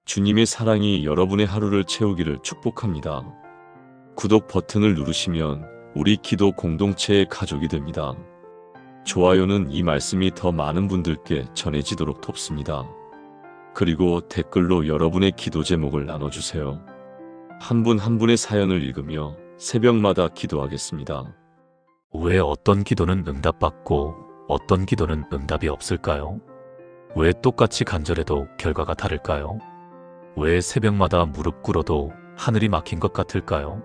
주님의 사랑이 여러분의 하루를 채우기를 축복합니다. 구독 버튼을 누르시면 우리 기도 공동체의 가족이 됩니다. 좋아요는 이 말씀이 더 많은 분들께 전해지도록 돕습니다. 그리고 댓글로 여러분의 기도 제목을 나눠주세요. 한 분 한 분의 사연을 읽으며 새벽마다 기도하겠습니다. 왜 어떤 기도는 응답받고 어떤 기도는 응답이 없을까요? 왜 똑같이 간절해도 결과가 다를까요? 왜 새벽마다 무릎 꿇어도 하늘이 막힌 것 같을까요?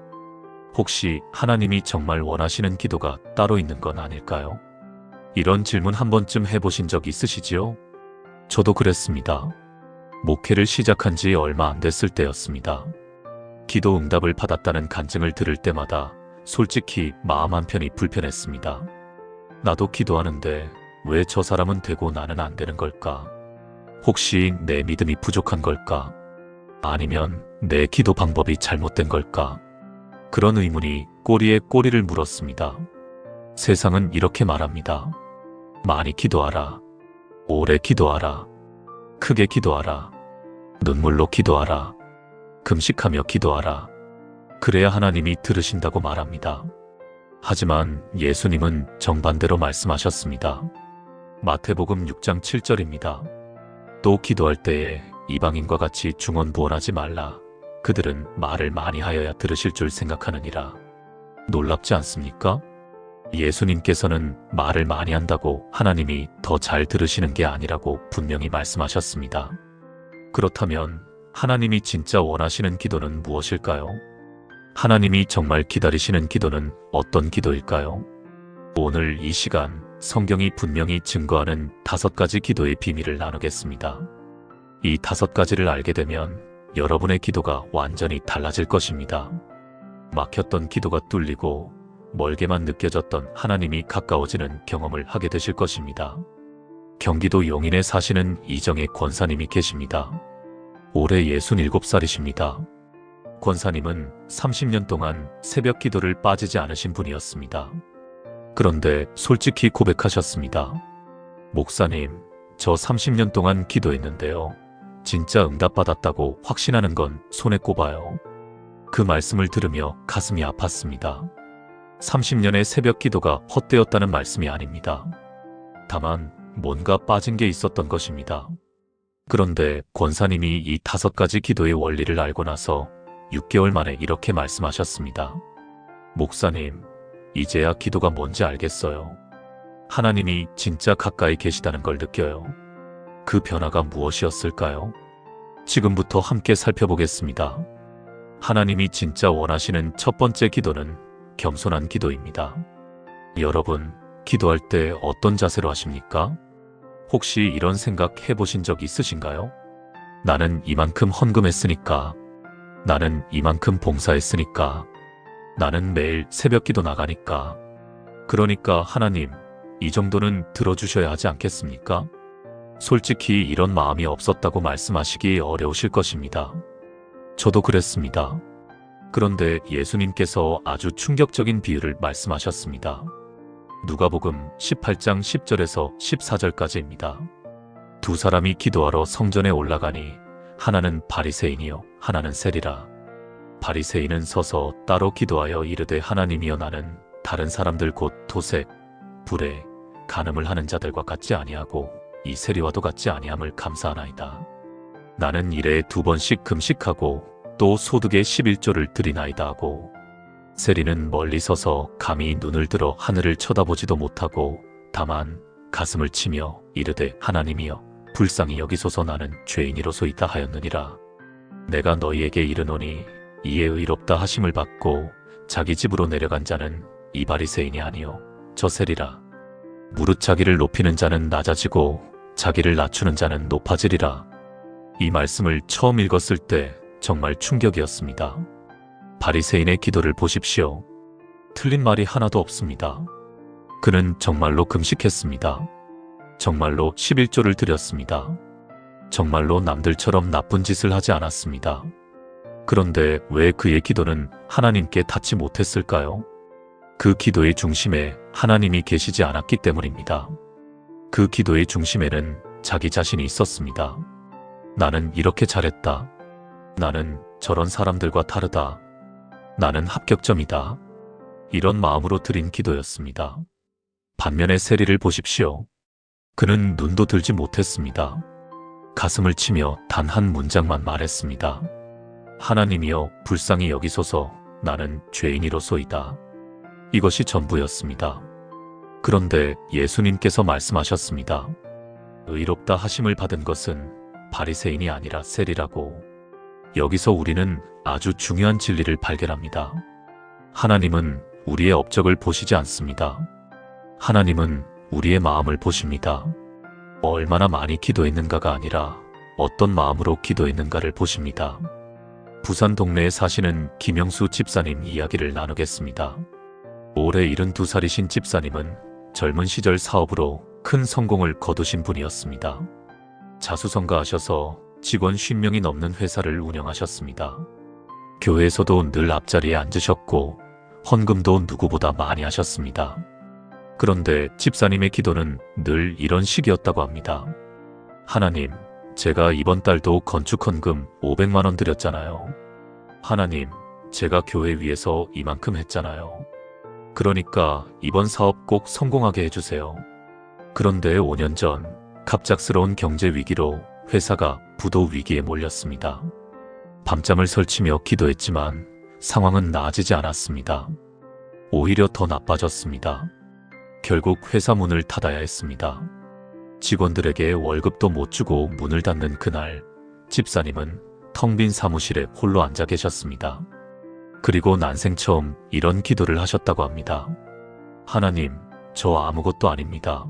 혹시 하나님이 정말 원하시는 기도가 따로 있는 건 아닐까요? 이런 질문 한 번쯤 해보신 적 있으시지요? 저도 그랬습니다. 목회를 시작한 지 얼마 안 됐을 때였습니다. 기도 응답을 받았다는 간증을 들을 때마다 솔직히 마음 한편이 불편했습니다. 나도 기도하는데 왜 저 사람은 되고 나는 안 되는 걸까? 혹시 내 믿음이 부족한 걸까? 아니면 내 기도 방법이 잘못된 걸까? 그런 의문이 꼬리에 꼬리를 물었습니다. 세상은 이렇게 말합니다. 많이 기도하라. 오래 기도하라. 크게 기도하라. 눈물로 기도하라. 금식하며 기도하라. 그래야 하나님이 들으신다고 말합니다. 하지만 예수님은 정반대로 말씀하셨습니다. 마태복음 6장 7절입니다. 또 기도할 때에 이방인과 같이 중언부언하지 말라. 그들은 말을 많이 하여야 들으실 줄 생각하느니라. 놀랍지 않습니까? 예수님께서는 말을 많이 한다고 하나님이 더 잘 들으시는 게 아니라고 분명히 말씀하셨습니다. 그렇다면 하나님이 진짜 원하시는 기도는 무엇일까요? 하나님이 정말 기다리시는 기도는 어떤 기도일까요? 오늘 이 시간 성경이 분명히 증거하는 5가지 기도의 비밀을 나누겠습니다. 이 5가지를 알게 되면 여러분의 기도가 완전히 달라질 것입니다. 막혔던 기도가 뚫리고 멀게만 느껴졌던 하나님이 가까워지는 경험을 하게 되실 것입니다. 경기도 용인에 사시는 이정혜 권사님이 계십니다. 올해 67살이십니다. 권사님은 30년 동안 새벽 기도를 빠지지 않으신 분이었습니다. 그런데 솔직히 고백하셨습니다. 목사님, 저 30년 동안 기도했는데요. 진짜 응답받았다고 확신하는 건 손에 꼽아요. 그 말씀을 들으며 가슴이 아팠습니다. 30년의 새벽 기도가 헛되었다는 말씀이 아닙니다. 다만 뭔가 빠진 게 있었던 것입니다. 그런데 권사님이 이 5가지 기도의 원리를 알고 나서 6개월 만에 이렇게 말씀하셨습니다. 목사님, 이제야 기도가 뭔지 알겠어요. 하나님이 진짜 가까이 계시다는 걸 느껴요. 그 변화가 무엇이었을까요? 지금부터 함께 살펴보겠습니다. 하나님이 진짜 원하시는 첫 번째 기도는 겸손한 기도입니다. 여러분, 기도할 때 어떤 자세로 하십니까? 혹시 이런 생각 해보신 적 있으신가요? 나는 이만큼 헌금했으니까, 나는 이만큼 봉사했으니까, 나는 매일 새벽 기도 나가니까, 그러니까 하나님, 이 정도는 들어주셔야 하지 않겠습니까? 솔직히 이런 마음이 없었다고 말씀하시기 어려우실 것입니다. 저도 그랬습니다. 그런데 예수님께서 아주 충격적인 비유를 말씀하셨습니다. 누가복음 18장 10절에서 14절까지입니다. 두 사람이 기도하러 성전에 올라가니 하나는 바리새인이요 하나는 세리라. 바리새인은 서서 따로 기도하여 이르되 하나님이여 나는 다른 사람들 곧 토색, 불에, 간음을 하는 자들과 같지 아니하고 이 세리와도 같지 아니함을 감사하나이다. 나는 일에 2번씩 금식하고 또 소득의 11조를 드리나이다 하고 세리는 멀리 서서 감히 눈을 들어 하늘을 쳐다보지도 못하고 다만 가슴을 치며 이르되 하나님이여 불쌍히 여기소서 나는 죄인이로소이다 하였느니라. 내가 너희에게 이르노니 이에 의롭다 하심을 받고 자기 집으로 내려간 자는 이 바리새인이 아니요 저 세리라. 무릇 자기를 높이는 자는 낮아지고 자기를 낮추는 자는 높아지리라. 이 말씀을 처음 읽었을 때 정말 충격이었습니다. 바리새인의 기도를 보십시오. 틀린 말이 하나도 없습니다. 그는 정말로 금식했습니다. 정말로 11조를 드렸습니다. 정말로 남들처럼 나쁜 짓을 하지 않았습니다. 그런데 왜 그의 기도는 하나님께 닿지 못했을까요? 그 기도의 중심에 하나님이 계시지 않았기 때문입니다. 그 기도의 중심에는 자기 자신이 있었습니다. 나는 이렇게 잘했다. 나는 저런 사람들과 다르다. 나는 합격점이다. 이런 마음으로 드린 기도였습니다. 반면에 세리를 보십시오. 그는 눈도 들지 못했습니다. 가슴을 치며 단 한 문장만 말했습니다. 하나님이여 불쌍히 여기소서. 나는 죄인이로소이다. 이것이 전부였습니다. 그런데 예수님께서 말씀하셨습니다. 의롭다 하심을 받은 것은 바리새인이 아니라 세리라고. 여기서 우리는 아주 중요한 진리를 발견합니다. 하나님은 우리의 업적을 보시지 않습니다. 하나님은 우리의 마음을 보십니다. 얼마나 많이 기도했는가가 아니라 어떤 마음으로 기도했는가를 보십니다. 부산 동네에 사시는 김영수 집사님 이야기를 나누겠습니다. 올해 72살이신 집사님은 젊은 시절 사업으로 큰 성공을 거두신 분이었습니다. 자수성가하셔서 직원 50명이 넘는 회사를 운영하셨습니다. 교회에서도 늘 앞자리에 앉으셨고 헌금도 누구보다 많이 하셨습니다. 그런데 집사님의 기도는 늘 이런 식이었다고 합니다. 하나님, 제가 이번 달도 건축 헌금 500만 원 드렸잖아요. 하나님, 제가 교회 위해서 이만큼 했잖아요. 그러니까 이번 사업 꼭 성공하게 해주세요. 그런데 5년 전 갑작스러운 경제 위기로 회사가 부도 위기에 몰렸습니다. 밤잠을 설치며 기도했지만 상황은 나아지지 않았습니다. 오히려 더 나빠졌습니다. 결국 회사 문을 닫아야 했습니다. 직원들에게 월급도 못 주고 문을 닫는 그날, 집사님은 텅 빈 사무실에 홀로 앉아 계셨습니다. 그리고 난생 처음 이런 기도를 하셨다고 합니다. 하나님, 저 아무것도 아닙니다.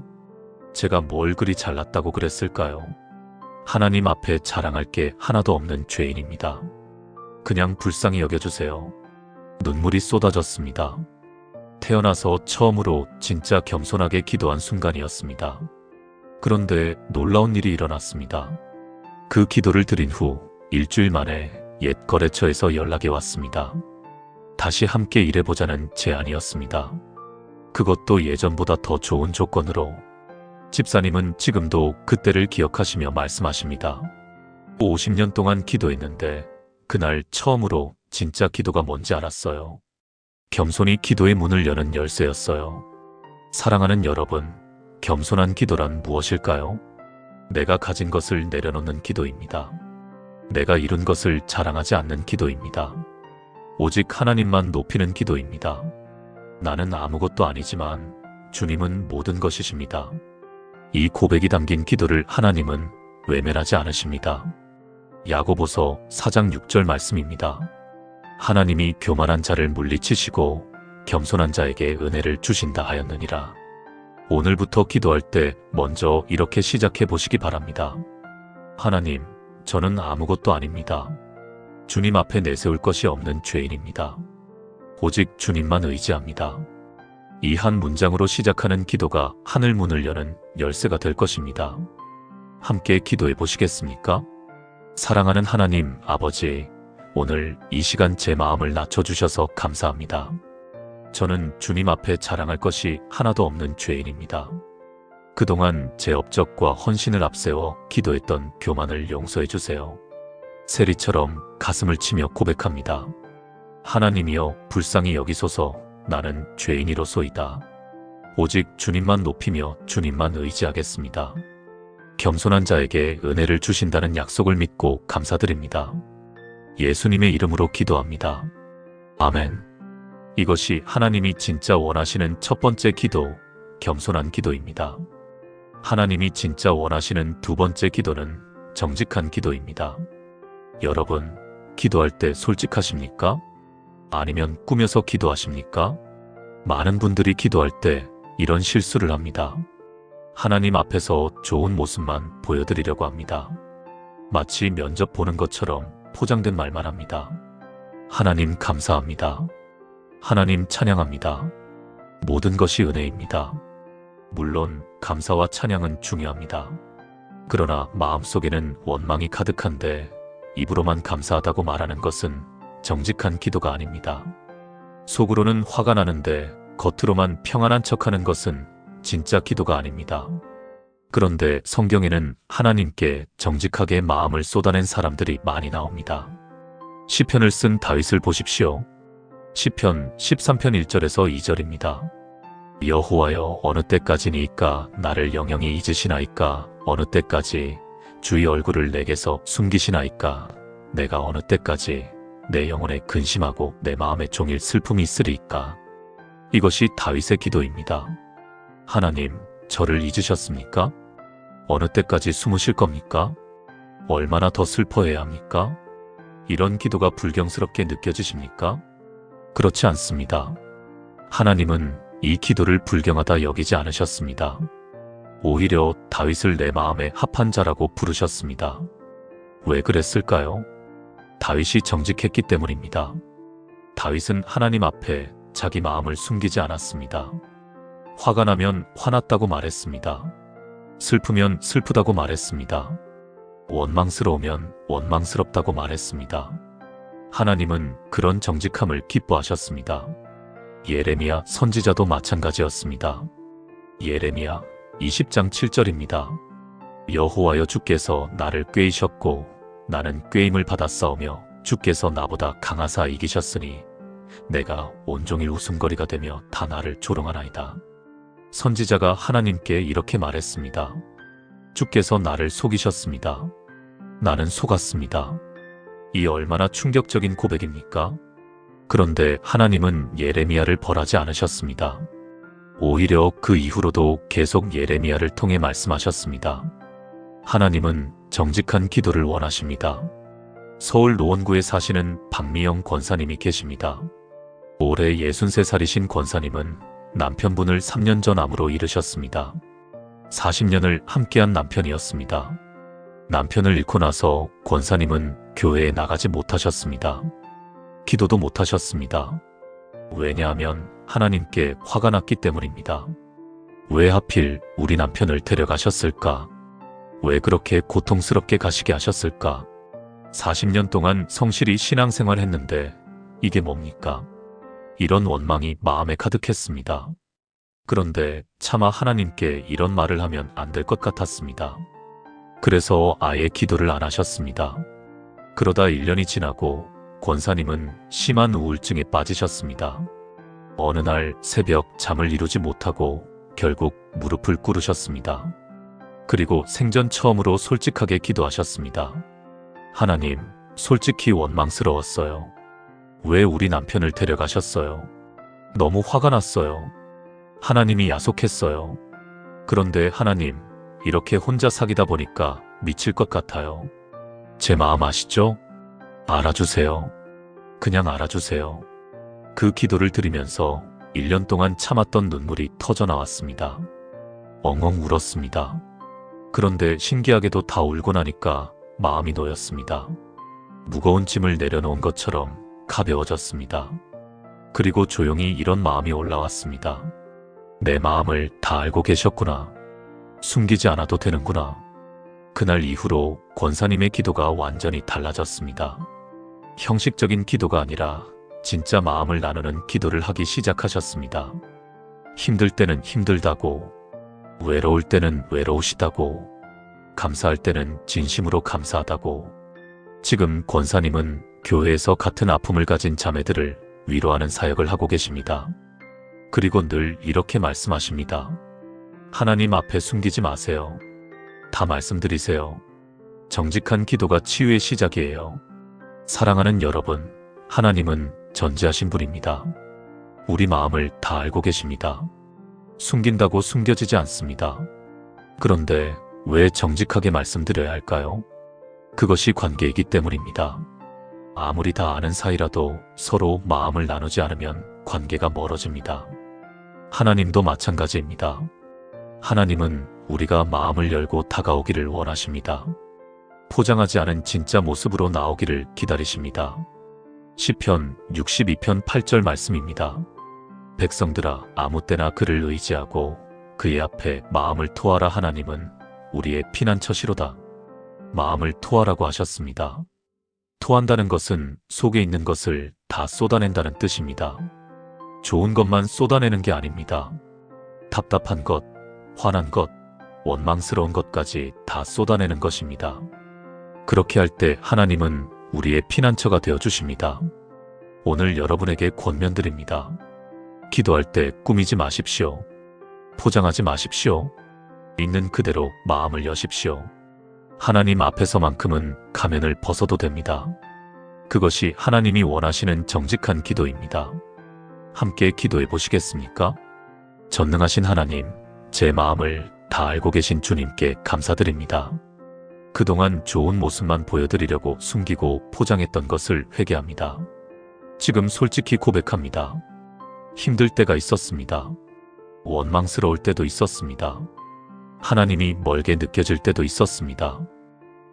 제가 뭘 그리 잘났다고 그랬을까요? 하나님 앞에 자랑할 게 하나도 없는 죄인입니다. 그냥 불쌍히 여겨주세요. 눈물이 쏟아졌습니다. 태어나서 처음으로 진짜 겸손하게 기도한 순간이었습니다. 그런데 놀라운 일이 일어났습니다. 그 기도를 드린 후 일주일 만에 옛 거래처에서 연락이 왔습니다. 다시 함께 일해보자는 제안이었습니다. 그것도 예전보다 더 좋은 조건으로. 집사님은 지금도 그때를 기억하시며 말씀하십니다. 50년 동안 기도했는데 그날 처음으로 진짜 기도가 뭔지 알았어요. 겸손히 기도의 문을 여는 열쇠였어요. 사랑하는 여러분, 겸손한 기도란 무엇일까요? 내가 가진 것을 내려놓는 기도입니다. 내가 이룬 것을 자랑하지 않는 기도입니다. 오직 하나님만 높이는 기도입니다. 나는 아무것도 아니지만 주님은 모든 것이십니다. 이 고백이 담긴 기도를 하나님은 외면하지 않으십니다. 야고보서 4장 6절 말씀입니다. 하나님이 교만한 자를 물리치시고 겸손한 자에게 은혜를 주신다 하였느니라. 오늘부터 기도할 때 먼저 이렇게 시작해 보시기 바랍니다. 하나님, 저는 아무것도 아닙니다. 주님 앞에 내세울 것이 없는 죄인입니다. 오직 주님만 의지합니다. 이 한 문장으로 시작하는 기도가 하늘 문을 여는 열쇠가 될 것입니다. 함께 기도해 보시겠습니까? 사랑하는 하나님 아버지, 오늘 이 시간 제 마음을 낮춰주셔서 감사합니다. 저는 주님 앞에 자랑할 것이 하나도 없는 죄인입니다. 그동안 제 업적과 헌신을 앞세워 기도했던 교만을 용서해 주세요. 세리처럼 가슴을 치며 고백합니다. 하나님이여 불쌍히 여기소서. 나는 죄인이로소이다. 오직 주님만 높이며 주님만 의지하겠습니다. 겸손한 자에게 은혜를 주신다는 약속을 믿고 감사드립니다. 예수님의 이름으로 기도합니다. 아멘. 이것이 하나님이 진짜 원하시는 첫 번째 기도, 겸손한 기도입니다. 하나님이 진짜 원하시는 두 번째 기도는 정직한 기도입니다. 여러분, 기도할 때 솔직하십니까? 아니면 꾸며서 기도하십니까? 많은 분들이 기도할 때 이런 실수를 합니다. 하나님 앞에서 좋은 모습만 보여드리려고 합니다. 마치 면접 보는 것처럼 포장된 말만 합니다. 하나님 감사합니다. 하나님 찬양합니다. 모든 것이 은혜입니다. 물론 감사와 찬양은 중요합니다. 그러나 마음속에는 원망이 가득한데 입으로만 감사하다고 말하는 것은 정직한 기도가 아닙니다. 속으로는 화가 나는데 겉으로만 평안한 척하는 것은 진짜 기도가 아닙니다. 그런데 성경에는 하나님께 정직하게 마음을 쏟아낸 사람들이 많이 나옵니다. 시편을 쓴 다윗을 보십시오. 시편 13편 1절에서 2절입니다. 여호와여 어느 때까지니까 나를 영영히 잊으시나이까 어느 때까지 주의 얼굴을 내게서 숨기시나이까 내가 어느 때까지 내 영혼에 근심하고 내 마음에 종일 슬픔이 있으리이까. 이것이 다윗의 기도입니다. 하나님, 저를 잊으셨습니까? 어느 때까지 숨으실 겁니까? 얼마나 더 슬퍼해야 합니까? 이런 기도가 불경스럽게 느껴지십니까? 그렇지 않습니다. 하나님은 이 기도를 불경하다 여기지 않으셨습니다. 오히려 다윗을 내 마음에 합한 자라고 부르셨습니다. 왜 그랬을까요? 다윗이 정직했기 때문입니다. 다윗은 하나님 앞에 자기 마음을 숨기지 않았습니다. 화가 나면 화났다고 말했습니다. 슬프면 슬프다고 말했습니다. 원망스러우면 원망스럽다고 말했습니다. 하나님은 그런 정직함을 기뻐하셨습니다. 예레미야 선지자도 마찬가지였습니다. 예레미야 20장 7절입니다. 여호와여 주께서 나를 꾀이셨고 나는 꾀임을 받았사오며 주께서 나보다 강하사 이기셨으니 내가 온종일 웃음거리가 되며 다 나를 조롱하나이다. 선지자가 하나님께 이렇게 말했습니다. 주께서 나를 속이셨습니다. 나는 속았습니다. 이 얼마나 충격적인 고백입니까? 그런데 하나님은 예레미야를 벌하지 않으셨습니다. 오히려 그 이후로도 계속 예레미야를 통해 말씀하셨습니다. 하나님은 정직한 기도를 원하십니다. 서울 노원구에 사시는 박미영 권사님이 계십니다. 올해 63살이신 권사님은 남편분을 3년 전 암으로 잃으셨습니다. 40년을 함께한 남편이었습니다. 남편을 잃고 나서 권사님은 교회에 나가지 못하셨습니다. 기도도 못하셨습니다. 왜냐하면 하나님께 화가 났기 때문입니다. 왜 하필 우리 남편을 데려가셨을까? 왜 그렇게 고통스럽게 가시게 하셨을까? 40년 동안 성실히 신앙생활 했는데 이게 뭡니까? 이런 원망이 마음에 가득했습니다. 그런데 차마 하나님께 이런 말을 하면 안 될 것 같았습니다. 그래서 아예 기도를 안 하셨습니다. 그러다 1년이 지나고 권사님은 심한 우울증에 빠지셨습니다. 어느 날 새벽 잠을 이루지 못하고 결국 무릎을 꿇으셨습니다. 그리고 생전 처음으로 솔직하게 기도하셨습니다. 하나님, 솔직히 원망스러웠어요. 왜 우리 남편을 데려가셨어요? 너무 화가 났어요. 하나님이 야속했어요. 그런데 하나님, 이렇게 혼자 사귀다 보니까 미칠 것 같아요. 제 마음 아시죠? 알아주세요. 그냥 알아주세요. 그 기도를 드리면서 1년 동안 참았던 눈물이 터져 나왔습니다. 엉엉 울었습니다. 그런데 신기하게도 다 울고 나니까 마음이 놓였습니다. 무거운 짐을 내려놓은 것처럼 가벼워졌습니다. 그리고 조용히 이런 마음이 올라왔습니다. 내 마음을 다 알고 계셨구나. 숨기지 않아도 되는구나. 그날 이후로 권사님의 기도가 완전히 달라졌습니다. 형식적인 기도가 아니라 진짜 마음을 나누는 기도를 하기 시작하셨습니다. 힘들 때는 힘들다고, 외로울 때는 외로우시다고, 감사할 때는 진심으로 감사하다고. 지금 권사님은 교회에서 같은 아픔을 가진 자매들을 위로하는 사역을 하고 계십니다. 그리고 늘 이렇게 말씀하십니다. 하나님 앞에 숨기지 마세요. 다 말씀드리세요. 정직한 기도가 치유의 시작이에요. 사랑하는 여러분, 하나님은 전지하신 분입니다. 우리 마음을 다 알고 계십니다. 숨긴다고 숨겨지지 않습니다. 그런데 왜 정직하게 말씀드려야 할까요? 그것이 관계이기 때문입니다. 아무리 다 아는 사이라도 서로 마음을 나누지 않으면 관계가 멀어집니다. 하나님도 마찬가지입니다. 하나님은 우리가 마음을 열고 다가오기를 원하십니다. 포장하지 않은 진짜 모습으로 나오기를 기다리십니다. 시편 62편 8절 말씀입니다. 백성들아 아무 때나 그를 의지하고 그의 앞에 마음을 토하라. 하나님은 우리의 피난처시로다. 마음을 토하라고 하셨습니다. 토한다는 것은 속에 있는 것을 다 쏟아낸다는 뜻입니다. 좋은 것만 쏟아내는 게 아닙니다. 답답한 것, 화난 것, 원망스러운 것까지 다 쏟아내는 것입니다. 그렇게 할 때 하나님은 우리의 피난처가 되어 주십니다. 오늘 여러분에게 권면드립니다. 기도할 때 꾸미지 마십시오. 포장하지 마십시오. 있는 그대로 마음을 여십시오. 하나님 앞에서만큼은 가면을 벗어도 됩니다. 그것이 하나님이 원하시는 정직한 기도입니다. 함께 기도해 보시겠습니까? 전능하신 하나님, 제 마음을 다 알고 계신 주님께 감사드립니다. 그동안 좋은 모습만 보여드리려고 숨기고 포장했던 것을 회개합니다. 지금 솔직히 고백합니다. 힘들 때가 있었습니다. 원망스러울 때도 있었습니다. 하나님이 멀게 느껴질 때도 있었습니다.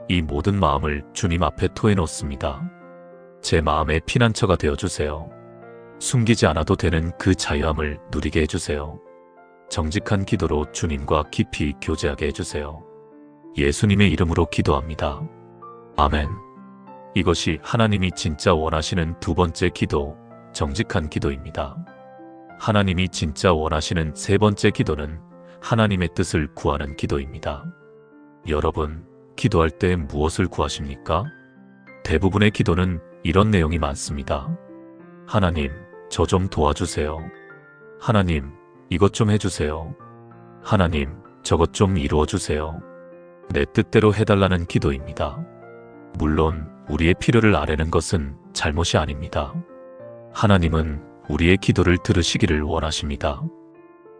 이 모든 마음을 주님 앞에 토해놓습니다. 제 마음의 피난처가 되어주세요. 숨기지 않아도 되는 그 자유함을 누리게 해주세요. 정직한 기도로 주님과 깊이 교제하게 해주세요. 예수님의 이름으로 기도합니다. 아멘. 이것이 하나님이 진짜 원하시는 두 번째 기도, 정직한 기도입니다. 하나님이 진짜 원하시는 세 번째 기도는 하나님의 뜻을 구하는 기도입니다. 여러분, 기도할 때 무엇을 구하십니까? 대부분의 기도는 이런 내용이 많습니다. 하나님, 저 좀 도와주세요. 하나님, 이것 좀 해주세요. 하나님, 저것 좀 이루어주세요. 내 뜻대로 해달라는 기도입니다. 물론 우리의 필요를 아뢰는 것은 잘못이 아닙니다. 하나님은 우리의 기도를 들으시기를 원하십니다.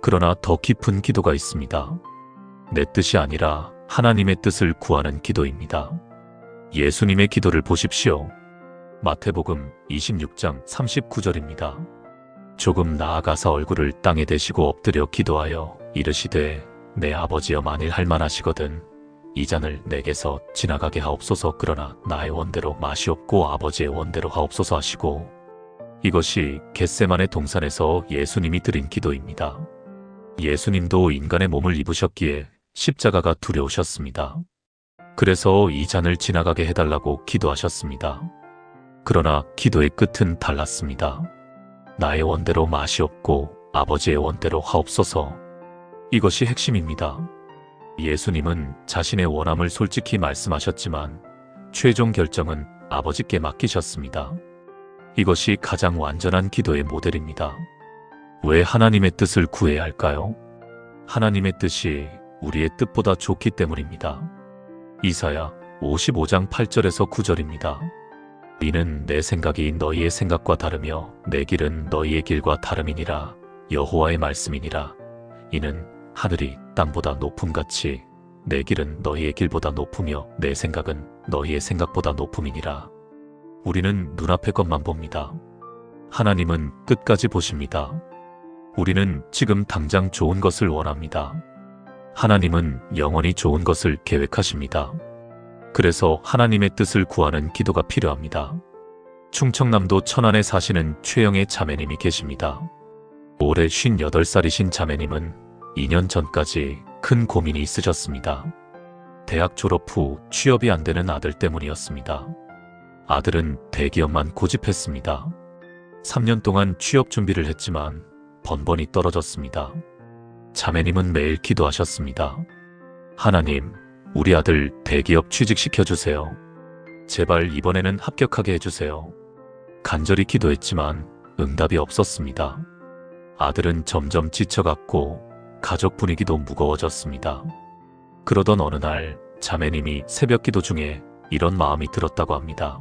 그러나 더 깊은 기도가 있습니다. 내 뜻이 아니라 하나님의 뜻을 구하는 기도입니다. 예수님의 기도를 보십시오. 마태복음 26장 39절입니다. 조금 나아가사 얼굴을 땅에 대시고 엎드려 기도하여 이르시되 내 아버지여 만일 할만하시거든 이 잔을 내게서 지나가게 하옵소서. 그러나 나의 원대로 마시옵고 아버지의 원대로 하옵소서 하시고, 이것이 겟세마네 동산에서 예수님이 드린 기도입니다. 예수님도 인간의 몸을 입으셨기에 십자가가 두려우셨습니다. 그래서 이 잔을 지나가게 해달라고 기도하셨습니다. 그러나 기도의 끝은 달랐습니다. 나의 원대로 마시옵고 아버지의 원대로 하옵소서. 이것이 핵심입니다. 예수님은 자신의 원함을 솔직히 말씀하셨지만 최종 결정은 아버지께 맡기셨습니다. 이것이 가장 완전한 기도의 모델입니다. 왜 하나님의 뜻을 구해야 할까요? 하나님의 뜻이 우리의 뜻보다 좋기 때문입니다. 이사야 55장 8절에서 9절입니다. 이는 내 생각이 너희의 생각과 다르며 내 길은 너희의 길과 다름이니라. 여호와의 말씀이니라. 이는 하늘이 땅보다 높음같이 내 길은 너희의 길보다 높으며 내 생각은 너희의 생각보다 높음이니라. 우리는 눈앞의 것만 봅니다. 하나님은 끝까지 보십니다. 우리는 지금 당장 좋은 것을 원합니다. 하나님은 영원히 좋은 것을 계획하십니다. 그래서 하나님의 뜻을 구하는 기도가 필요합니다. 충청남도 천안에 사시는 최영애 자매님이 계십니다. 올해 58살이신 자매님은 2년 전까지 큰 고민이 있으셨습니다. 대학 졸업 후 취업이 안 되는 아들 때문이었습니다. 아들은 대기업만 고집했습니다. 3년 동안 취업 준비를 했지만 번번이 떨어졌습니다. 자매님은 매일 기도하셨습니다. 하나님, 우리 아들 대기업 취직시켜주세요. 제발 이번에는 합격하게 해주세요. 간절히 기도했지만 응답이 없었습니다. 아들은 점점 지쳐갔고 가족 분위기도 무거워졌습니다. 그러던 어느 날 자매님이 새벽 기도 중에 이런 마음이 들었다고 합니다.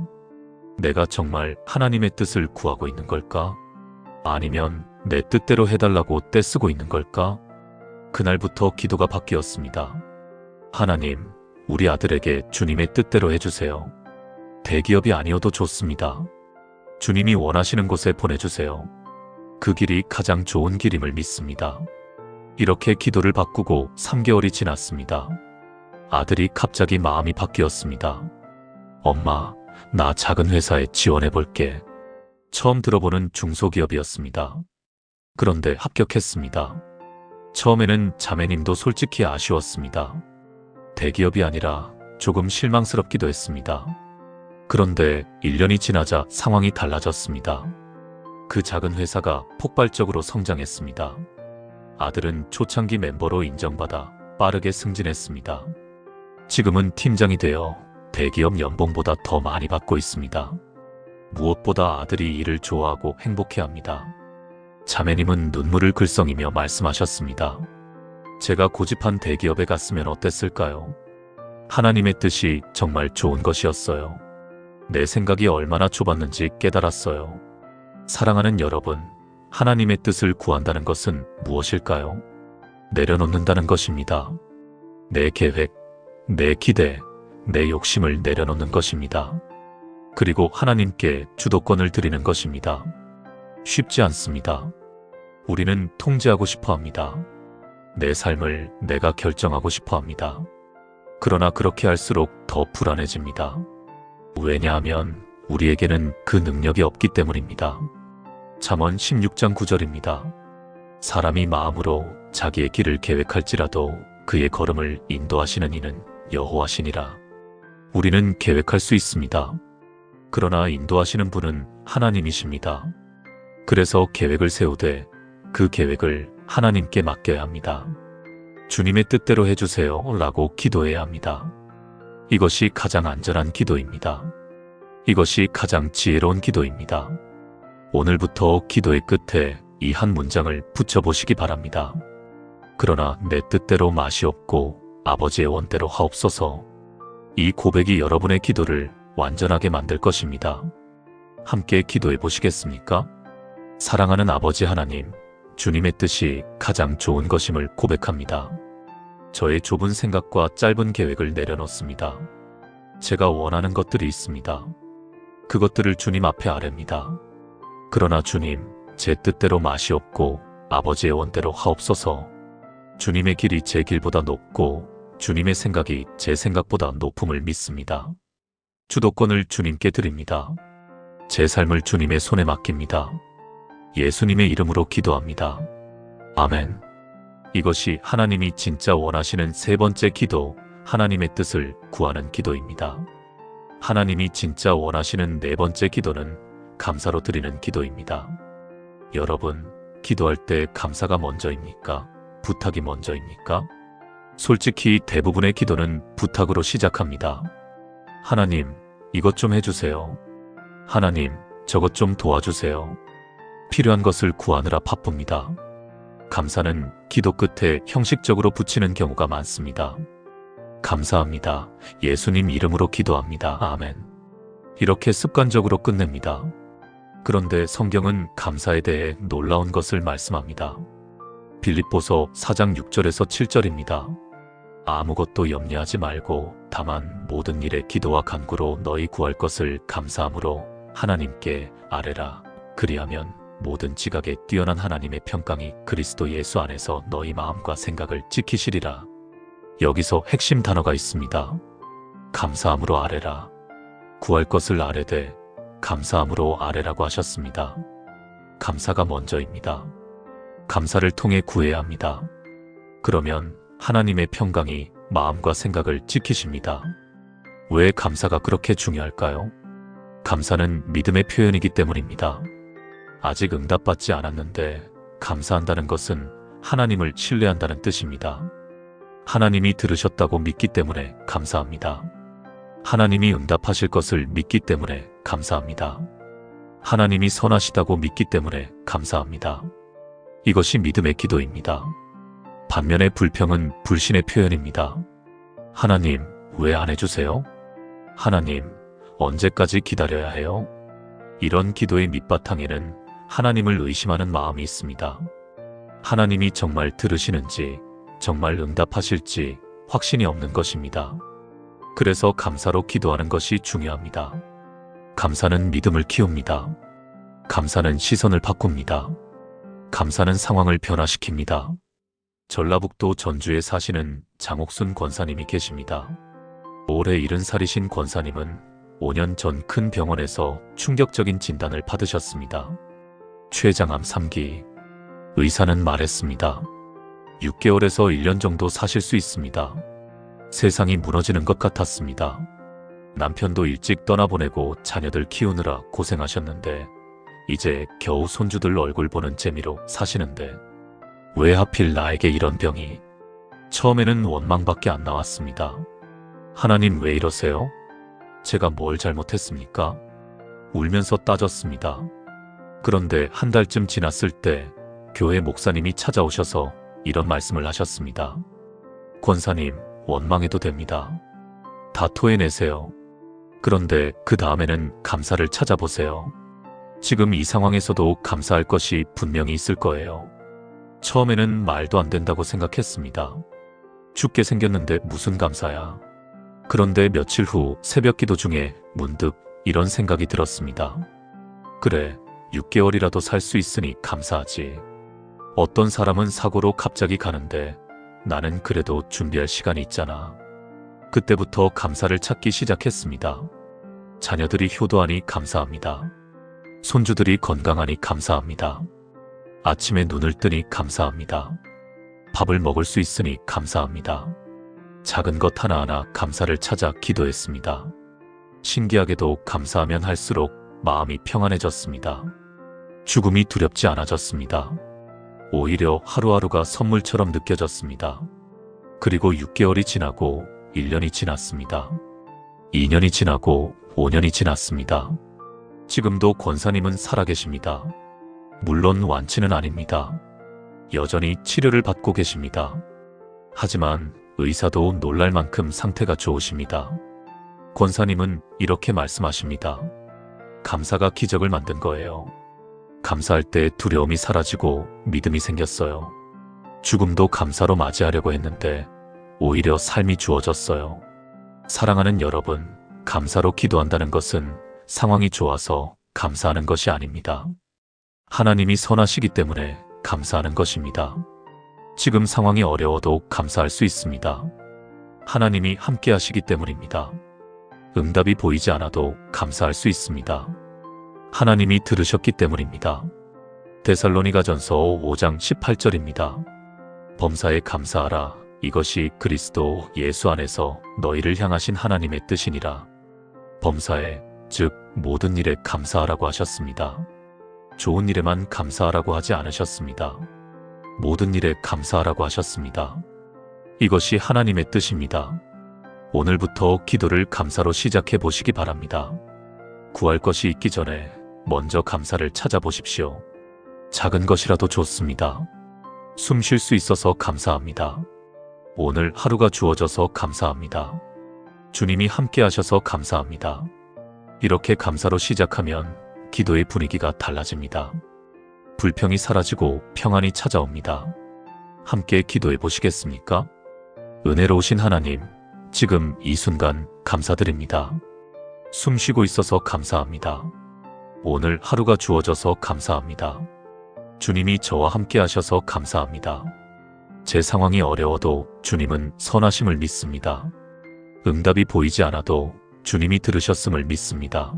내가 정말 하나님의 뜻을 구하고 있는 걸까? 아니면 내 뜻대로 해달라고 떼쓰고 있는 걸까? 그날부터 기도가 바뀌었습니다. 하나님, 우리 아들에게 주님의 뜻대로 해주세요. 대기업이 아니어도 좋습니다. 주님이 원하시는 곳에 보내주세요. 그 길이 가장 좋은 길임을 믿습니다. 이렇게 기도를 바꾸고 3개월이 지났습니다. 아들이 갑자기 마음이 바뀌었습니다. 엄마, 나 작은 회사에 지원해 볼게. 처음 들어보는 중소기업이었습니다. 그런데 합격했습니다. 처음에는 자매님도 솔직히 아쉬웠습니다. 대기업이 아니라 조금 실망스럽기도 했습니다. 그런데 1년이 지나자 상황이 달라졌습니다. 그 작은 회사가 폭발적으로 성장했습니다. 아들은 초창기 멤버로 인정받아 빠르게 승진했습니다. 지금은 팀장이 되어 대기업 연봉보다 더 많이 받고 있습니다. 무엇보다 아들이 일을 좋아하고 행복해합니다. 자매님은 눈물을 글썽이며 말씀하셨습니다. 제가 고집한 대기업에 갔으면 어땠을까요? 하나님의 뜻이 정말 좋은 것이었어요. 내 생각이 얼마나 좁았는지 깨달았어요. 사랑하는 여러분, 하나님의 뜻을 구한다는 것은 무엇일까요? 내려놓는다는 것입니다. 내 계획, 내 기대, 내 욕심을 내려놓는 것입니다. 그리고 하나님께 주도권을 드리는 것입니다. 쉽지 않습니다. 우리는 통제하고 싶어 합니다. 내 삶을 내가 결정하고 싶어 합니다. 그러나 그렇게 할수록 더 불안해집니다. 왜냐하면 우리에게는 그 능력이 없기 때문입니다. 잠언 16장 9절입니다. 사람이 마음으로 자기의 길을 계획할지라도 그의 걸음을 인도하시는 이는 여호와시니라. 우리는 계획할 수 있습니다. 그러나 인도하시는 분은 하나님이십니다. 그래서 계획을 세우되 그 계획을 하나님께 맡겨야 합니다. 주님의 뜻대로 해주세요 라고 기도해야 합니다. 이것이 가장 안전한 기도입니다. 이것이 가장 지혜로운 기도입니다. 오늘부터 기도의 끝에 이 한 문장을 붙여보시기 바랍니다. 그러나 내 뜻대로 맛이 없고 아버지의 원대로 하옵소서. 이 고백이 여러분의 기도를 완전하게 만들 것입니다. 함께 기도해 보시겠습니까? 사랑하는 아버지 하나님, 주님의 뜻이 가장 좋은 것임을 고백합니다. 저의 좁은 생각과 짧은 계획을 내려놓습니다. 제가 원하는 것들이 있습니다. 그것들을 주님 앞에 아뢰입니다. 그러나 주님, 제 뜻대로 맛이 없고 아버지의 원대로 하옵소서. 주님의 길이 제 길보다 높고 주님의 생각이 제 생각보다 높음을 믿습니다. 주도권을 주님께 드립니다. 제 삶을 주님의 손에 맡깁니다. 예수님의 이름으로 기도합니다. 아멘. 이것이 하나님이 진짜 원하시는 세 번째 기도, 하나님의 뜻을 구하는 기도입니다. 하나님이 진짜 원하시는 네 번째 기도는 감사로 드리는 기도입니다. 여러분, 기도할 때 감사가 먼저입니까? 부탁이 먼저입니까? 솔직히 대부분의 기도는 부탁으로 시작합니다. 하나님, 이것 좀 해주세요. 하나님, 저것 좀 도와주세요. 필요한 것을 구하느라 바쁩니다. 감사는 기도 끝에 형식적으로 붙이는 경우가 많습니다. 감사합니다. 예수님 이름으로 기도합니다. 아멘. 이렇게 습관적으로 끝냅니다. 그런데 성경은 감사에 대해 놀라운 것을 말씀합니다. 빌립보서 4장 6절에서 7절입니다. 아무것도 염려하지 말고 다만 모든 일에 기도와 간구로 너희 구할 것을 감사함으로 하나님께 아뢰라. 그리하면 모든 지각에 뛰어난 하나님의 평강이 그리스도 예수 안에서 너희 마음과 생각을 지키시리라. 여기서 핵심 단어가 있습니다. 감사함으로 아뢰라. 구할 것을 아뢰되 감사함으로 아뢰라고 하셨습니다. 감사가 먼저입니다. 감사를 통해 구해야 합니다. 그러면 하나님의 평강이 마음과 생각을 지키십니다. 왜 감사가 그렇게 중요할까요? 감사는 믿음의 표현이기 때문입니다. 아직 응답받지 않았는데 감사한다는 것은 하나님을 신뢰한다는 뜻입니다. 하나님이 들으셨다고 믿기 때문에 감사합니다. 하나님이 응답하실 것을 믿기 때문에 감사합니다. 하나님이 선하시다고 믿기 때문에 감사합니다. 이것이 믿음의 기도입니다. 반면에 불평은 불신의 표현입니다. 하나님, 왜 안 해주세요? 하나님, 언제까지 기다려야 해요? 이런 기도의 밑바탕에는 하나님을 의심하는 마음이 있습니다. 하나님이 정말 들으시는지, 정말 응답하실지 확신이 없는 것입니다. 그래서 감사로 기도하는 것이 중요합니다. 감사는 믿음을 키웁니다. 감사는 시선을 바꿉니다. 감사는 상황을 변화시킵니다. 전라북도 전주에 사시는 장옥순 권사님이 계십니다. 올해 70살이신 권사님은 5년 전 큰 병원에서 충격적인 진단을 받으셨습니다. 췌장암 3기. 의사는 말했습니다. 6개월에서 1년 정도 사실 수 있습니다. 세상이 무너지는 것 같았습니다. 남편도 일찍 떠나보내고 자녀들 키우느라 고생하셨는데 이제 겨우 손주들 얼굴 보는 재미로 사시는데 왜 하필 나에게 이런 병이? 처음에는 원망밖에 안 나왔습니다. 하나님 왜 이러세요? 제가 뭘 잘못했습니까? 울면서 따졌습니다. 그런데 한 달쯤 지났을 때 교회 목사님이 찾아오셔서 이런 말씀을 하셨습니다. 권사님, 원망해도 됩니다. 다 토해내세요. 그런데 그 다음에는 감사를 찾아보세요. 지금 이 상황에서도 감사할 것이 분명히 있을 거예요. 처음에는 말도 안 된다고 생각했습니다. 죽게 생겼는데 무슨 감사야. 그런데 며칠 후 새벽 기도 중에 문득 이런 생각이 들었습니다. 그래, 6개월이라도 살 수 있으니 감사하지. 어떤 사람은 사고로 갑자기 가는데 나는 그래도 준비할 시간이 있잖아. 그때부터 감사를 찾기 시작했습니다. 자녀들이 효도하니 감사합니다. 손주들이 건강하니 감사합니다. 아침에 눈을 뜨니 감사합니다. 밥을 먹을 수 있으니 감사합니다. 작은 것 하나하나 감사를 찾아 기도했습니다. 신기하게도 감사하면 할수록 마음이 평안해졌습니다. 죽음이 두렵지 않아졌습니다. 오히려 하루하루가 선물처럼 느껴졌습니다. 그리고 6개월이 지나고 1년이 지났습니다. 2년이 지나고 5년이 지났습니다. 지금도 권사님은 살아계십니다. 물론 완치는 아닙니다. 여전히 치료를 받고 계십니다. 하지만 의사도 놀랄 만큼 상태가 좋으십니다. 권사님은 이렇게 말씀하십니다. 감사가 기적을 만든 거예요. 감사할 때 두려움이 사라지고 믿음이 생겼어요. 죽음도 감사로 맞이하려고 했는데 오히려 삶이 주어졌어요. 사랑하는 여러분, 감사로 기도한다는 것은 상황이 좋아서 감사하는 것이 아닙니다. 하나님이 선하시기 때문에 감사하는 것입니다. 지금 상황이 어려워도 감사할 수 있습니다. 하나님이 함께 하시기 때문입니다. 응답이 보이지 않아도 감사할 수 있습니다. 하나님이 들으셨기 때문입니다. 데살로니가전서 5장 18절입니다. 범사에 감사하라. 이것이 그리스도 예수 안에서 너희를 향하신 하나님의 뜻이니라. 범사에, 즉 모든 일에 감사하라고 하셨습니다. 좋은 일에만 감사하라고 하지 않으셨습니다. 모든 일에 감사하라고 하셨습니다. 이것이 하나님의 뜻입니다. 오늘부터 기도를 감사로 시작해 보시기 바랍니다. 구할 것이 있기 전에 먼저 감사를 찾아보십시오. 작은 것이라도 좋습니다. 숨 쉴 수 있어서 감사합니다. 오늘 하루가 주어져서 감사합니다. 주님이 함께 하셔서 감사합니다. 이렇게 감사로 시작하면 기도의 분위기가 달라집니다. 불평이 사라지고 평안이 찾아옵니다. 함께 기도해 보시겠습니까? 은혜로우신 하나님, 지금 이 순간 감사드립니다. 숨 쉬고 있어서 감사합니다. 오늘 하루가 주어져서 감사합니다. 주님이 저와 함께 하셔서 감사합니다. 제 상황이 어려워도 주님은 선하심을 믿습니다. 응답이 보이지 않아도 주님이 들으셨음을 믿습니다.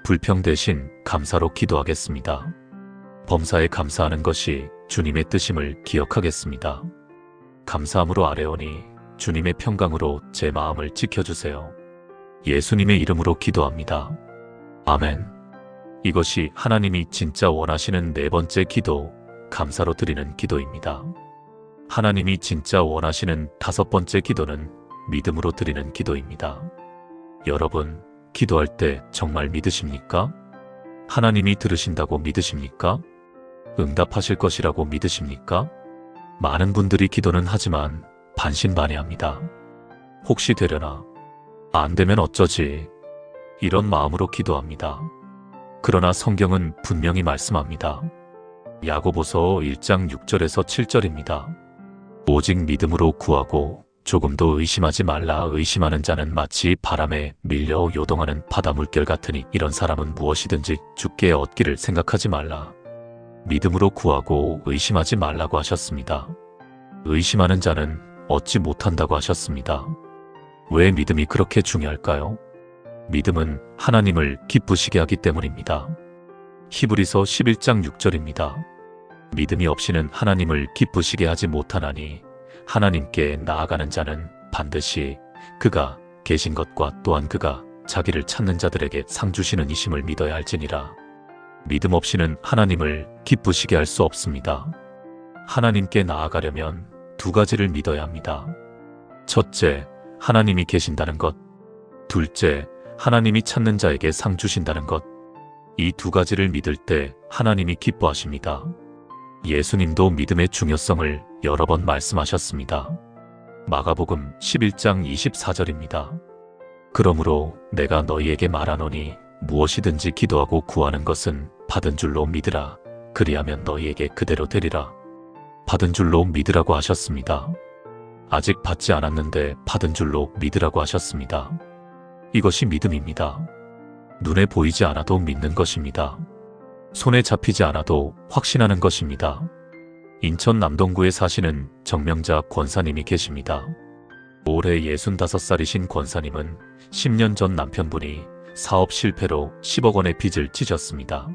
불평 대신 감사로 기도하겠습니다. 범사에 감사하는 것이 주님의 뜻임을 기억하겠습니다. 감사함으로 아뢰오니 주님의 평강으로 제 마음을 지켜주세요. 예수님의 이름으로 기도합니다. 아멘. 이것이 하나님이 진짜 원하시는 네 번째 기도, 감사로 드리는 기도입니다. 하나님이 진짜 원하시는 다섯 번째 기도는 믿음으로 드리는 기도입니다. 여러분, 기도할 때 정말 믿으십니까? 하나님이 들으신다고 믿으십니까? 응답하실 것이라고 믿으십니까? 많은 분들이 기도는 하지만 반신반의합니다. 혹시 되려나? 안 되면 어쩌지? 이런 마음으로 기도합니다. 그러나 성경은 분명히 말씀합니다. 야고보서 1장 6절에서 7절입니다. 오직 믿음으로 구하고 조금도 의심하지 말라. 의심하는 자는 마치 바람에 밀려 요동하는 바다 물결 같으니 이런 사람은 무엇이든지 주께 얻기를 생각하지 말라. 믿음으로 구하고 의심하지 말라고 하셨습니다. 의심하는 자는 얻지 못한다고 하셨습니다. 왜 믿음이 그렇게 중요할까요? 믿음은 하나님을 기쁘시게 하기 때문입니다. 히브리서 11장 6절입니다. 믿음이 없이는 하나님을 기쁘시게 하지 못하나니 하나님께 나아가는 자는 반드시 그가 계신 것과 또한 그가 자기를 찾는 자들에게 상 주시는 이심을 믿어야 할지니라. 믿음 없이는 하나님을 기쁘시게 할 수 없습니다. 하나님께 나아가려면 두 가지를 믿어야 합니다. 첫째, 하나님이 계신다는 것. 둘째, 하나님이 찾는 자에게 상 주신다는 것. 이 두 가지를 믿을 때 하나님이 기뻐하십니다. 예수님도 믿음의 중요성을 여러 번 말씀하셨습니다. 마가복음 11장 24절입니다. 그러므로 내가 너희에게 말하노니 무엇이든지 기도하고 구하는 것은 받은 줄로 믿으라. 그리하면 너희에게 그대로 되리라. 받은 줄로 믿으라고 하셨습니다. 아직 받지 않았는데 받은 줄로 믿으라고 하셨습니다. 이것이 믿음입니다. 눈에 보이지 않아도 믿는 것입니다. 손에 잡히지 않아도 확신하는 것입니다. 인천 남동구에 사시는 정명자 권사님이 계십니다. 올해 65살이신 권사님은 10년 전 남편분이 사업 실패로 10억 원의 빚을 지셨습니다.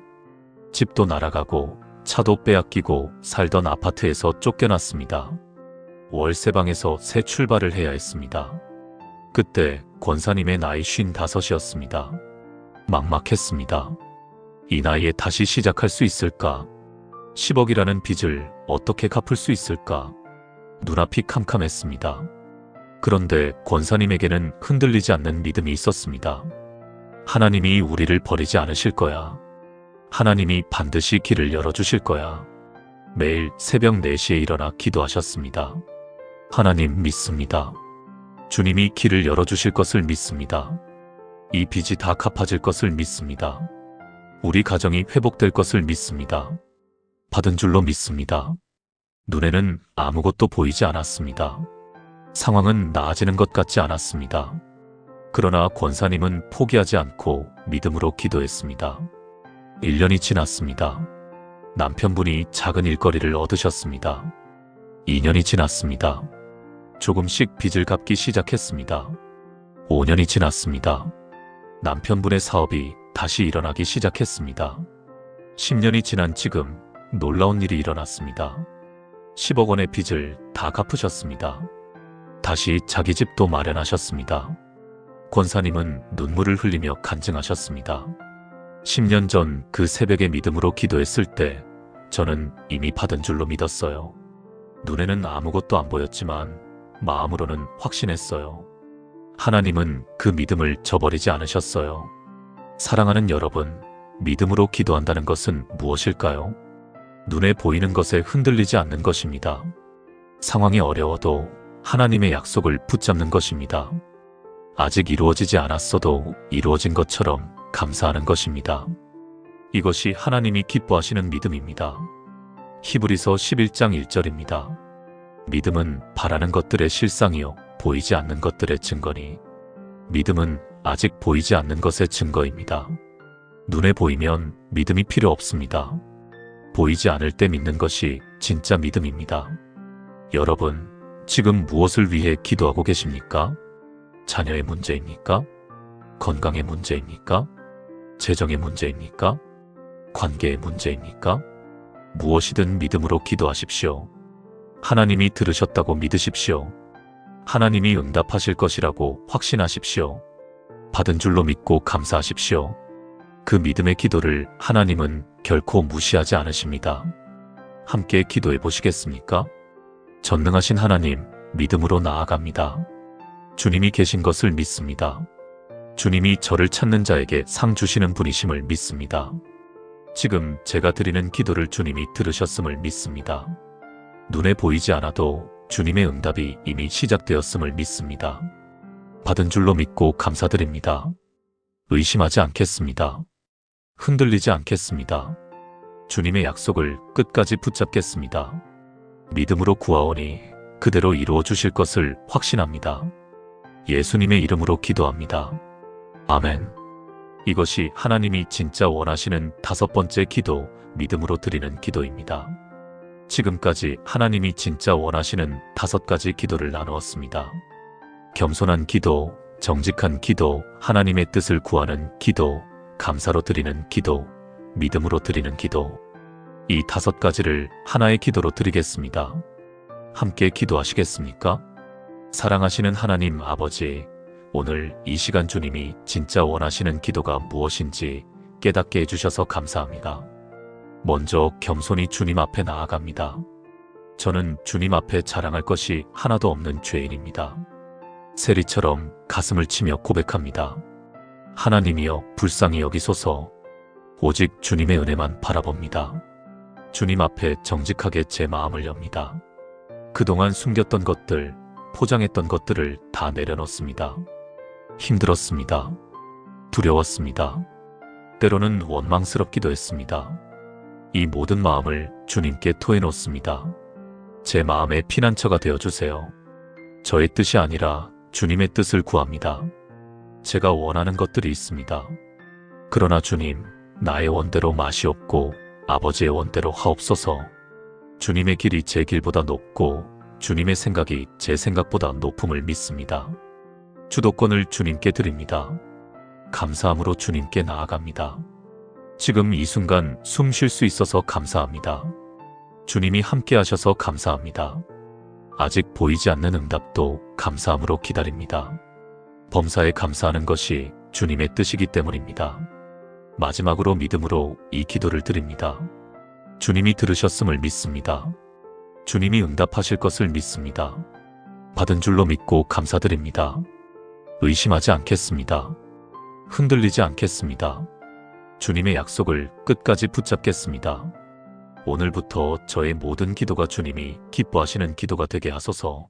집도 날아가고 차도 빼앗기고 살던 아파트에서 쫓겨났습니다. 월세방에서 새 출발을 해야 했습니다. 그때 권사님의 나이 55이었습니다. 막막했습니다. 이 나이에 다시 시작할 수 있을까? 10억이라는 빚을 어떻게 갚을 수 있을까? 눈앞이 캄캄했습니다. 그런데 권사님에게는 흔들리지 않는 믿음이 있었습니다. 하나님이 우리를 버리지 않으실 거야. 하나님이 반드시 길을 열어주실 거야. 매일 새벽 4시에 일어나 기도하셨습니다. 하나님 믿습니다. 주님이 길을 열어주실 것을 믿습니다. 이 빚이 다 갚아질 것을 믿습니다. 우리 가정이 회복될 것을 믿습니다. 받은 줄로 믿습니다. 눈에는 아무것도 보이지 않았습니다. 상황은 나아지는 것 같지 않았습니다. 그러나 권사님은 포기하지 않고 믿음으로 기도했습니다. 1년이 지났습니다. 남편분이 작은 일거리를 얻으셨습니다. 2년이 지났습니다. 조금씩 빚을 갚기 시작했습니다. 5년이 지났습니다. 남편분의 사업이 다시 일어나기 시작했습니다. 10년이 지난 지금 놀라운 일이 일어났습니다. 10억 원의 빚을 다 갚으셨습니다. 다시 자기 집도 마련하셨습니다. 권사님은 눈물을 흘리며 간증하셨습니다. 10년 전 그 새벽에 믿음으로 기도했을 때 저는 이미 받은 줄로 믿었어요. 눈에는 아무것도 안 보였지만 마음으로는 확신했어요. 하나님은 그 믿음을 저버리지 않으셨어요. 사랑하는 여러분, 믿음으로 기도한다는 것은 무엇일까요? 눈에 보이는 것에 흔들리지 않는 것입니다. 상황이 어려워도 하나님의 약속을 붙잡는 것입니다. 아직 이루어지지 않았어도 이루어진 것처럼 감사하는 것입니다. 이것이 하나님이 기뻐하시는 믿음입니다. 히브리서 11장 1절입니다. 믿음은 바라는 것들의 실상이요 보이지 않는 것들의 증거니. 믿음은 아직 보이지 않는 것의 증거입니다. 눈에 보이면 믿음이 필요 없습니다. 보이지 않을 때 믿는 것이 진짜 믿음입니다. 여러분, 지금 무엇을 위해 기도하고 계십니까? 자녀의 문제입니까? 건강의 문제입니까? 재정의 문제입니까? 관계의 문제입니까? 무엇이든 믿음으로 기도하십시오. 하나님이 들으셨다고 믿으십시오. 하나님이 응답하실 것이라고 확신하십시오. 받은 줄로 믿고 감사하십시오. 그 믿음의 기도를 하나님은 결코 무시하지 않으십니다. 함께 기도해 보시겠습니까? 전능하신 하나님, 믿음으로 나아갑니다. 주님이 계신 것을 믿습니다. 주님이 저를 찾는 자에게 상 주시는 분이심을 믿습니다. 지금 제가 드리는 기도를 주님이 들으셨음을 믿습니다. 눈에 보이지 않아도 주님의 응답이 이미 시작되었음을 믿습니다. 받은 줄로 믿고 감사드립니다. 의심하지 않겠습니다. 흔들리지 않겠습니다. 주님의 약속을 끝까지 붙잡겠습니다. 믿음으로 구하오니 그대로 이루어 주실 것을 확신합니다. 예수님의 이름으로 기도합니다. 아멘. 이것이 하나님이 진짜 원하시는 5번째 기도, 믿음으로 드리는 기도입니다. 지금까지 하나님이 진짜 원하시는 5가지 기도를 나누었습니다. 겸손한 기도, 정직한 기도, 하나님의 뜻을 구하는 기도, 감사로 드리는 기도, 믿음으로 드리는 기도. 이 5가지를 하나의 기도로 드리겠습니다. 함께 기도하시겠습니까? 사랑하시는 하나님 아버지, 오늘 이 시간 주님이 진짜 원하시는 기도가 무엇인지 깨닫게 해주셔서 감사합니다. 먼저 겸손히 주님 앞에 나아갑니다. 저는 주님 앞에 자랑할 것이 하나도 없는 죄인입니다. 세리처럼 가슴을 치며 고백합니다. 하나님이여 불쌍히 여기소서. 오직 주님의 은혜만 바라봅니다. 주님 앞에 정직하게 제 마음을 엽니다. 그동안 숨겼던 것들, 포장했던 것들을 다 내려놓습니다. 힘들었습니다. 두려웠습니다. 때로는 원망스럽기도 했습니다. 이 모든 마음을 주님께 토해놓습니다. 제 마음의 피난처가 되어주세요. 저의 뜻이 아니라 주님의 뜻을 구합니다. 제가 원하는 것들이 있습니다. 그러나 주님, 나의 원대로 마시옵고 아버지의 원대로 하옵소서. 주님의 길이 제 길보다 높고 주님의 생각이 제 생각보다 높음을 믿습니다. 주도권을 주님께 드립니다. 감사함으로 주님께 나아갑니다. 지금 이 순간 숨 쉴 수 있어서 감사합니다. 주님이 함께 하셔서 감사합니다. 아직 보이지 않는 응답도 감사함으로 기다립니다. 범사에 감사하는 것이 주님의 뜻이기 때문입니다. 마지막으로 믿음으로 이 기도를 드립니다. 주님이 들으셨음을 믿습니다. 주님이 응답하실 것을 믿습니다. 받은 줄로 믿고 감사드립니다. 의심하지 않겠습니다. 흔들리지 않겠습니다. 주님의 약속을 끝까지 붙잡겠습니다. 오늘부터 저의 모든 기도가 주님이 기뻐하시는 기도가 되게 하소서.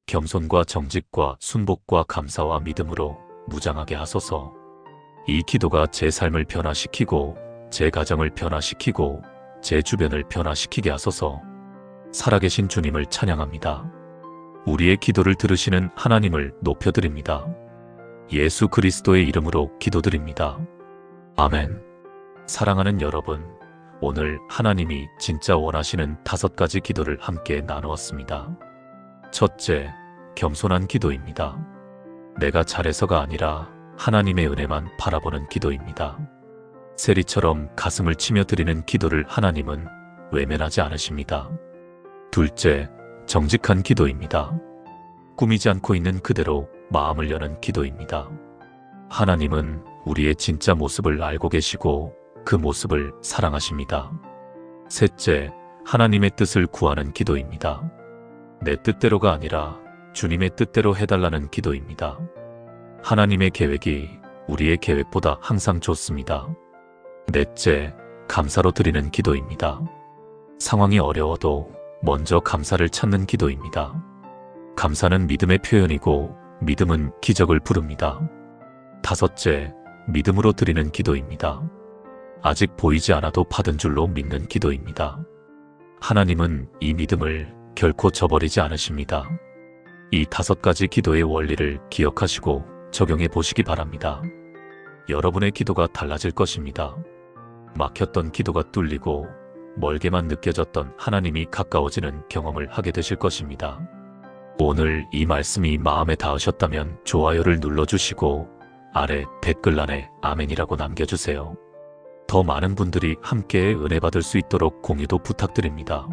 겸손과 정직과 순복과 감사와 믿음으로 무장하게 하소서. 이 기도가 제 삶을 변화시키고 제 가정을 변화시키고 제 주변을 변화시키게 하소서. 살아계신 주님을 찬양합니다. 우리의 기도를 들으시는 하나님을 높여드립니다. 예수 그리스도의 이름으로 기도드립니다. 아멘. 사랑하는 여러분, 오늘 하나님이 진짜 원하시는 5가지 기도를 함께 나누었습니다. 첫째, 겸손한 기도입니다. 내가 잘해서가 아니라 하나님의 은혜만 바라보는 기도입니다. 세리처럼 가슴을 치며 드리는 기도를 하나님은 외면하지 않으십니다. 둘째, 정직한 기도입니다. 꾸미지 않고 있는 그대로 마음을 여는 기도입니다. 하나님은 우리의 진짜 모습을 알고 계시고 그 모습을 사랑하십니다. 셋째, 하나님의 뜻을 구하는 기도입니다. 내 뜻대로가 아니라 주님의 뜻대로 해달라는 기도입니다. 하나님의 계획이 우리의 계획보다 항상 좋습니다. 넷째, 감사로 드리는 기도입니다. 상황이 어려워도 먼저 감사를 찾는 기도입니다. 감사는 믿음의 표현이고 믿음은 기적을 부릅니다. 다섯째, 믿음으로 드리는 기도입니다. 아직 보이지 않아도 받은 줄로 믿는 기도입니다. 하나님은 이 믿음을 결코 저버리지 않으십니다. 이 5가지 기도의 원리를 기억하시고 적용해 보시기 바랍니다. 여러분의 기도가 달라질 것입니다. 막혔던 기도가 뚫리고 멀게만 느껴졌던 하나님이 가까워지는 경험을 하게 되실 것입니다. 오늘 이 말씀이 마음에 닿으셨다면 좋아요를 눌러주시고 아래 댓글란에 아멘이라고 남겨주세요. 더 많은 분들이 함께 은혜 받을 수 있도록 공유도 부탁드립니다.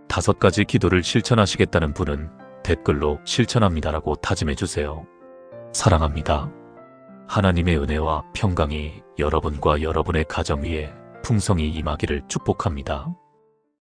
5가지 기도를 실천하시겠다는 분은 댓글로 실천합니다라고 다짐해주세요. 사랑합니다. 하나님의 은혜와 평강이 여러분과 여러분의 가정 위에 풍성히 임하기를 축복합니다.